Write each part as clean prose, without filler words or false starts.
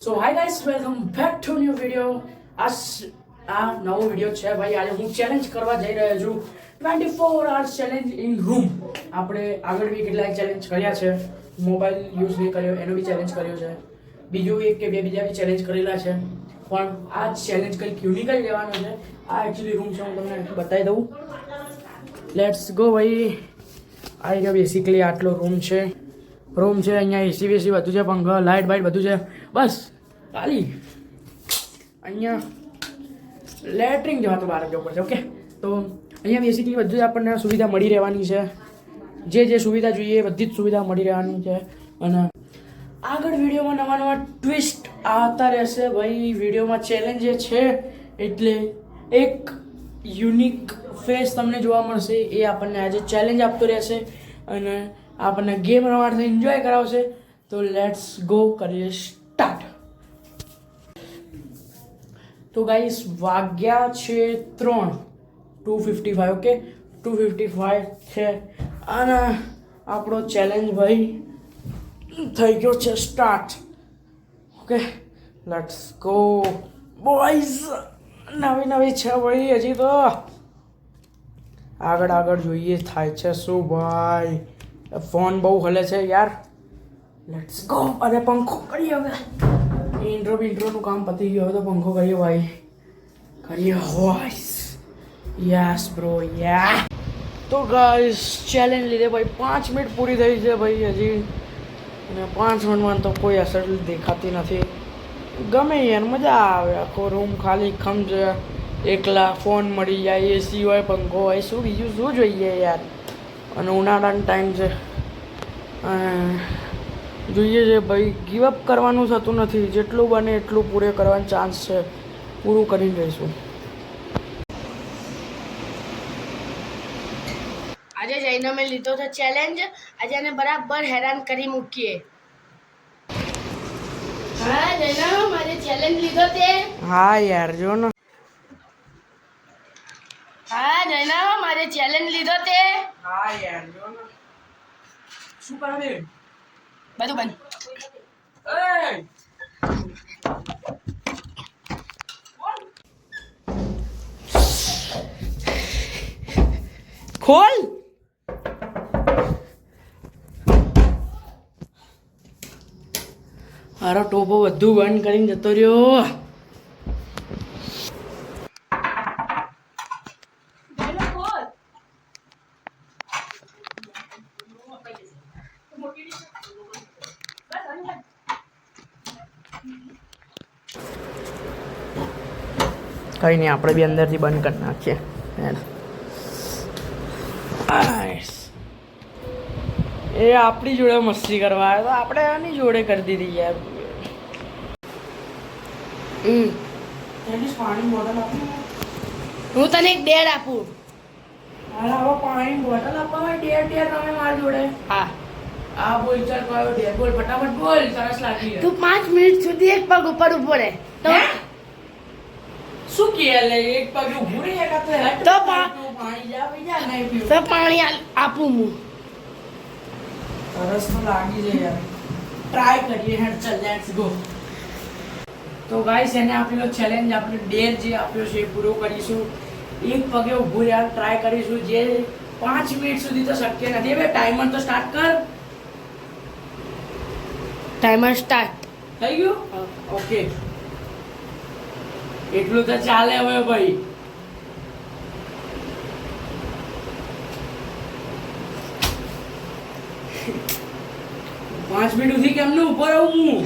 So hi guys welcome back to new video. આ નવો video છે ભાઈ. આજે હું ચેલેન્જ કરવા જઈ રહ્યો છું 24 hours ચેલેન્જ ઇન રૂમ. આપણે આગળ બી કેટલાક ચેલેન્જ કર્યા છે. મોબાઈલ યુઝ નહીં કર્યો એનો બી ચેલેન્જ કર્યો છે. બીજું એક કે બે બીજા બી ચેલેન્જ કરેલા છે. પણ આ ચેલેન્જ કંઈક યુનિક જ લેવાનો છે. આ એકચ્યુઅલી રૂમ છે, હું તમને બતાવી દઉં. લેટ્સ ગો ભાઈ. આ એક બેસિકલી આટલો રૂમ છે. અહીંયા એસી બેસી બધું છે, પંખો લાઇટ બાઇટ બધું છે. બસ ખાલી અહીંયા લેટરિંગ જવા તો બહાર જવું પડશે. ઓકે, તો અહીંયા બેસિકલી બધું જ આપણને સુવિધા મળી રહેવાની છે. જે સુવિધા જોઈએ બધી જ સુવિધા મળી રહેવાની છે. અને આગળ વિડીયોમાં નવા ટ્વિસ્ટ આવતા રહેશે ભાઈ. વિડીયોમાં ચેલેન્જ જે છે એટલે એક યુનિક ફેસ તમને જોવા મળશે. એ આપણને આજે ચેલેન્જ આપતો રહેશે અને આપણને ગેમ રમાડશે, એન્જોય કરાવશે. તો લેટ્સ ગો, કરીએ સ્ટાર્ટ. તો ગાઈસ વાગ્યા છે 2:55. ઓકે, 2:55 છે અને આપણો ચેલેન્જ ભાઈ થઈ ગયો છે start. Okay, let's go boys. નવી છે ભાઈ. હજી તો આગળ જોઈએ થાય છે શું ભાઈ. ફોન બહુ હલે છે યાર. Let's go. અરે પંખો કરીએ હવે. ઇન્ટ્રોનું કામ પતી ગયું. હવે તો પંખો કરીએ ભાઈ. કરીએ વોઇસ. યસ બ્રો યા. તો ગાઈસ ચેલેન્જ લીધે ભાઈ 5 મિનિટ પૂરી થઈ છે ભાઈ હજી. અને 5 મિનિટમાં તો કોઈ અસર દેખાતી નથી. ગમે યાર, મજા આવે. આખો રૂમ ખાલી ખમ છે. એકલા ફોન મળી જાય, એસી હોય, પંખો હોય, બીજું શું જોઈએ યાર. અને ઉનાળાનો ટાઈમ છે. જોઈએ છે ભાઈ. ગીવઅપ કરવાનું થતું નથી. જેટલું બને એટલું પૂરે કરવાનો ચાન્સ છે. પૂરું કરીને રહીશું. આજે જઈને મેં લીધો છે ચેલેન્જ. આજે એને બરાબર હેરાન કરી મૂકીએ. હા જઈને મારે ચેલેન્જ લીધો તે. હા યાર જો ને. હા જઈને મારે ચેલેન્જ લીધો તે. હા યાર જો ને. શું કરે બધું બંધ. ખોલ. મારો ટોપો બધું બંધ કરીને જતો રહ્યો. કઈ નહીં, આપણે બી અંદરથી બંધ કરી નાખીએ. એ આપણી જોડે મસ્તી કરવા આવ્યો તો આપણે આની જોડે કરી દીધી યાર. પાણી બોટલ આપી. હું તને એક ડેડ આપું. હવે પાણી બોટલ આપવા હોય ડેર તમે મારી જોડે. હા આ બોલ. ચાલ કયો ડેર બોલ, ફટાફટ બોલ. સરસ લાગી. તું 5 મિનિટ સુધી એક પગ ઉપર ઉભો રહે તો શું કે લે એક પગ ઊભું રહી એકા તો પાણી જા બીજા નહીં પીવું. તો પાણી આપું હું. સરસ તો લાગી છે યાર. ટ્રાય કરીએ. હેડ ચાલ લેટ્સ ગો. તો ગાઈસ એને આપેલો ચેલેન્જ, આપણે ડેર જે આપ્યો છે એ પૂરો કરીશું. એક પગે ઊભું યાર ટ્રાય કરીશું. જે 5 મિનિટ સુધી તો શક્ય નથી. હવે ટાઈમર તો સ્ટાર્ટ કર. ટાઈમર સ્ટાર્ટ થઈ ગયું? ઓકે, એટલું તો ચાલે હવે ભાઈ. પાંચ મિનિટ સુધી કેમનું ઉપર આવું હું?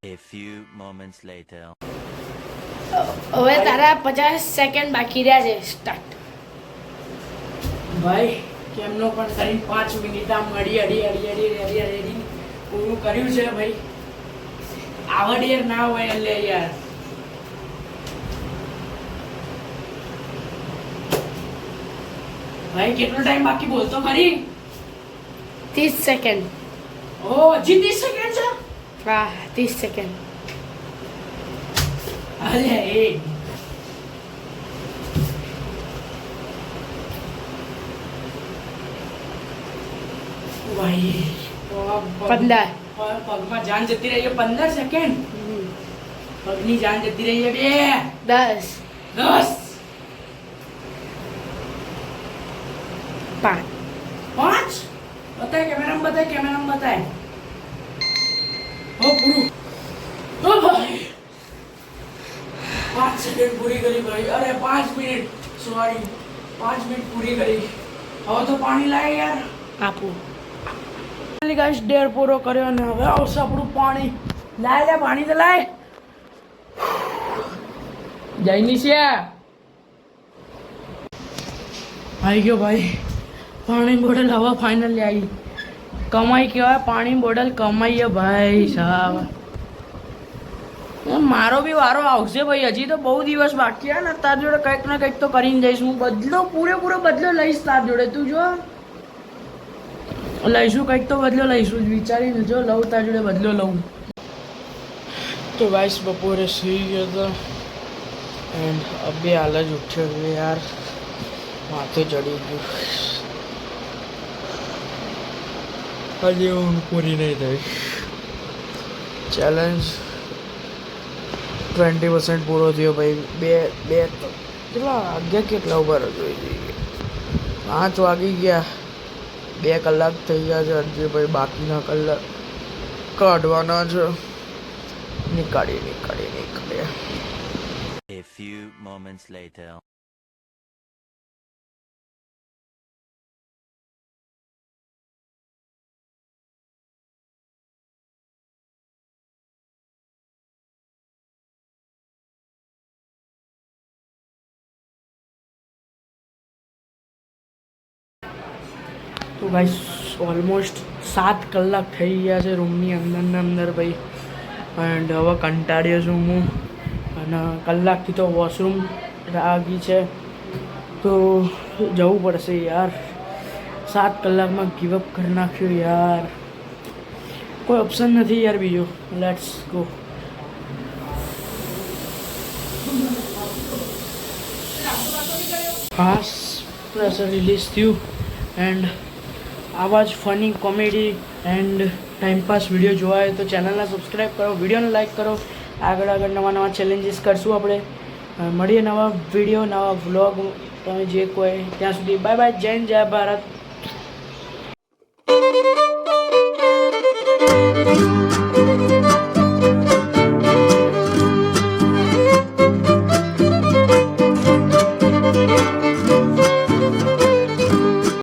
A few moments later. હવે તારા 50 સેકન્ડ બાકી રહ્યા છે. સ્ટાર્ટ. ભાઈ કેમનો પણ કરીને 5 મિનિટ આમ અડી પૂરું કર્યું છે ભાઈ. આવડ યાર ના હોય એટલે યાર. ભાઈ કેટલો ટાઈમ બાકી બોલતો ખરી. 30 સેકન્ડ. ઓ હજી 30 સેકન્ડ છે. હા 30 સેકન્ડ. અરે એ ભાઈ 15. પગમાં જાન જતી રહી છે. 15 સેકન્ડ. પગની જાન જતી રહી છે. 10. 10 5. 5 બતાય કેમેરામાં બતાય. ઓ પૂરું. ઓ ભાઈ 5 સેકન્ડ પૂરી કરી ભાઈ. અરે 5 મિનિટ સોરી 5 મિનિટ પૂરી કરી. હવે તો પાણી લાય યાર. આપું. ગાઈસ ડેર પૂરો કર્યો ને હવે આવશે આપણું પાણી. લાય લે પાણી તો લાય. જઈની છે આવી ગયો ભાઈ. પાણી બોટલ હવે ફાઇનલી આવી. કમાઈ કહેવાય પાણી બોટલ કમાઈએ ભાઈ સાહેબ. મારો બી વારો આવશે ભાઈ. હજી તો બહુ દિવસ બાકી છે ને. તાર જોડે કંઈક ને કંઈક તો કરીને જઈશ. હું બદલો પૂરેપૂરો બદલો લઈશ તાર જોડે. તું જો લઈશું કંઈક તો બદલો લઈશું. વિચારીને જો લઉં તાર જોડે બદલો લઉં. તો ગાઈસ બપોરે સુઈ ગયો હતો એન્ડ અબે હાલ જ ઉઠ્યો છું યાર. માથું ચડી ગયું. હજી ઊંઘ પૂરી નહીં થઈ. ચેલેન્જ 20% પૂરો થયો ભાઈ. બે કેટલા વાગ્યા કેટલા ઉપર જોઈ જઈએ. 5 વાગી ગયા. 2 કલાક થઈ ગયા છે. હજી ભાઈ બાકીના કલાક કાઢવાના છે. નીકળીએ. A few moments later. તો ગાઈસ ઓલમોસ્ટ 7 કલાક થઈ ગયા છે રૂમની અંદર ભાઈ. એન્ડ હવે કંટાળ્યો છું હું. અને કલાકથી તો વોશરૂમ લાગી છે તો જવું પડશે યાર. 7 કલાકમાં ગીવઅપ કરી નાખ્યું યાર. કોઈ ઓપ્શન નથી યાર બીજો. Let's go. ખાસ પ્રેશર રિલીઝ થયું એન્ડ આવા જ funny comedy and timepass video જોવા હોય તો ચેનલને સબસ્ક્રાઈબ કરો, વિડીયોને લાઈક કરો. આગળ નવા ચેલેન્જીસ કરશું આપણે. મળીએ નવા વિડીયો, નવા વ્લોગ. તમે જે કોઈ ત્યાં સુધી બાય બાય. જય હિન્દ, જય ભારત.